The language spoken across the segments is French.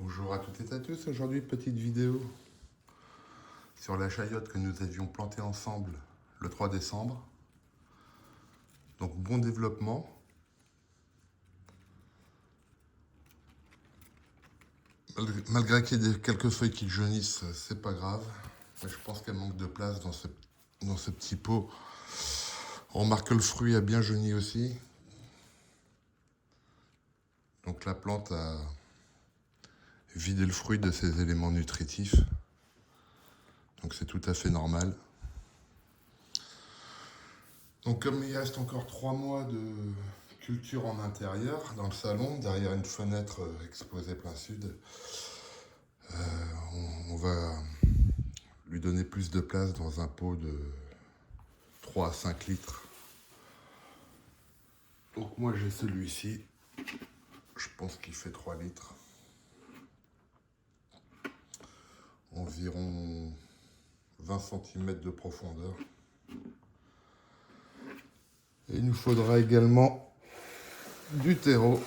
Bonjour à toutes et à tous, aujourd'hui petite vidéo sur la chayotte que nous avions plantée ensemble le 3 décembre. Donc bon développement. Malgré qu'il y ait quelques feuilles qui jaunissent, c'est pas grave. Mais je pense qu'elle manque de place dans ce petit pot. On remarque que le fruit a bien jauni aussi. Donc la plante a vidé le fruit de ses éléments nutritifs. Donc c'est tout à fait normal. Donc comme il reste encore 3 mois de culture en intérieur, dans le salon, derrière une fenêtre exposée plein sud, on va lui donner plus de place dans un pot de 3 à 5 litres. Donc moi j'ai celui-ci, je pense qu'il fait 3 litres. Environ 20 cm de profondeur. Et il nous faudra également du terreau.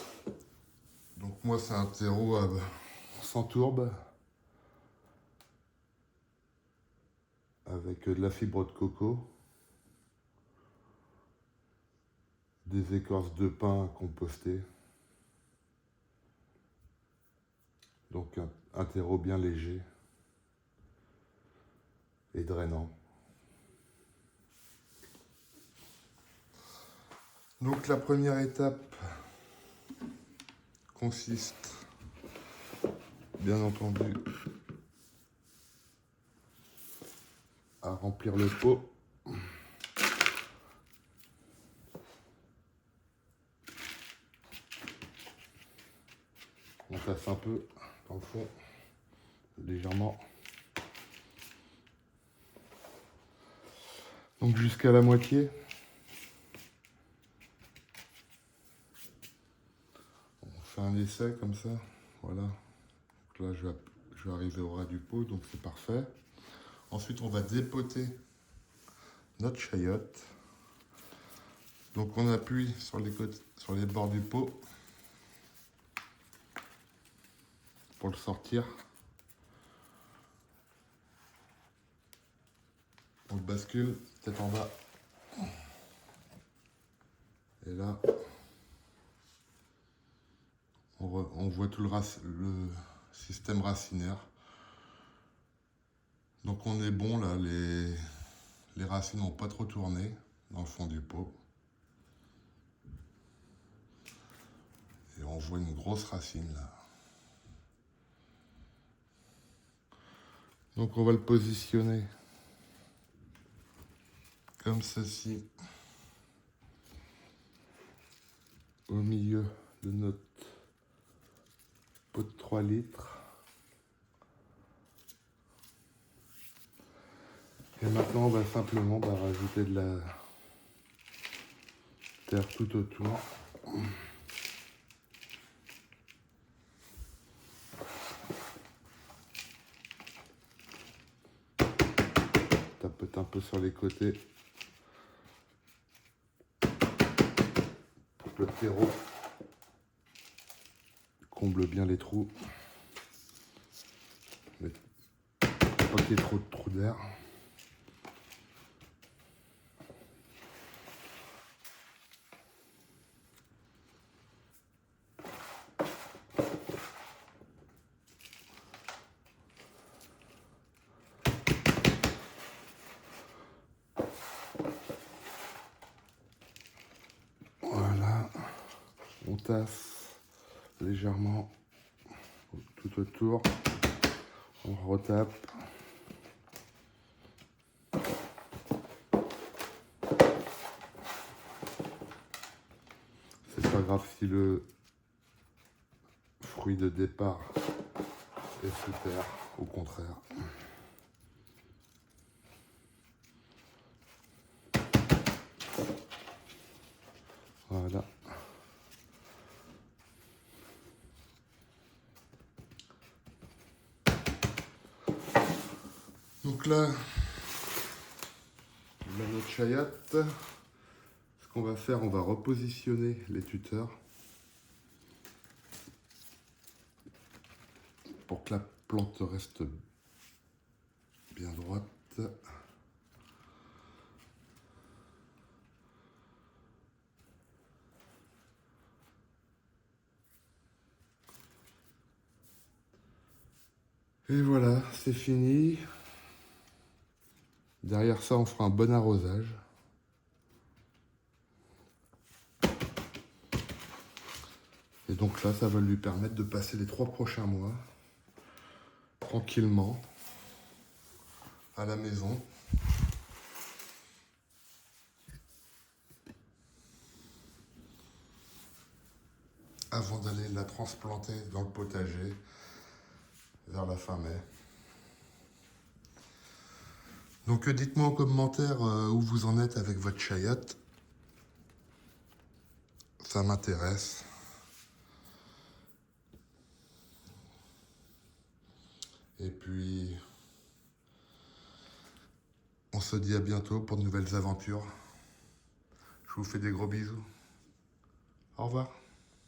Donc moi c'est un terreau sans tourbe, avec de la fibre de coco, des écorces de pin compostées. Donc un terreau bien léger et drainant. Donc la première étape consiste, bien entendu, à remplir le pot. On tasse un peu dans le fond, légèrement. Donc jusqu'à la moitié. On fait un essai comme ça, voilà. Donc là je vais arriver au ras du pot, donc c'est parfait. Ensuite on va dépoter notre chayotte. Donc on appuie sur les côtés, sur les bords du pot pour le sortir. On le bascule tête en bas. Et là, on voit tout le système racinaire. Donc on est bon là, les racines n'ont pas trop tourné dans le fond du pot. Et on voit une grosse racine là. Donc on va le positionner comme ceci au milieu de notre pot de 3 litres. Et maintenant on va simplement rajouter de la terre tout autour. Tapote un peu sur les côtés pour que le terreau comble bien les trous. Mais pas qu'il y ait trop de trous d'air. Voilà, on tasse légèrement tout autour, on retape. C'est pas grave si le fruit de départ est sous terre, au contraire. Voilà. Donc là, on a notre chayotte. Ce qu'on va faire, on va repositionner les tuteurs pour que la plante reste bien droite. Et voilà, c'est fini. Derrière ça, on fera un bon arrosage. Et donc là, ça va lui permettre de passer les 3 prochains mois tranquillement à la maison. Avant d'aller la transplanter dans le potager vers la fin mai. Donc dites-moi en commentaire où vous en êtes avec votre chayote. Ça m'intéresse. Et puis, on se dit à bientôt pour de nouvelles aventures. Je vous fais des gros bisous. Au revoir.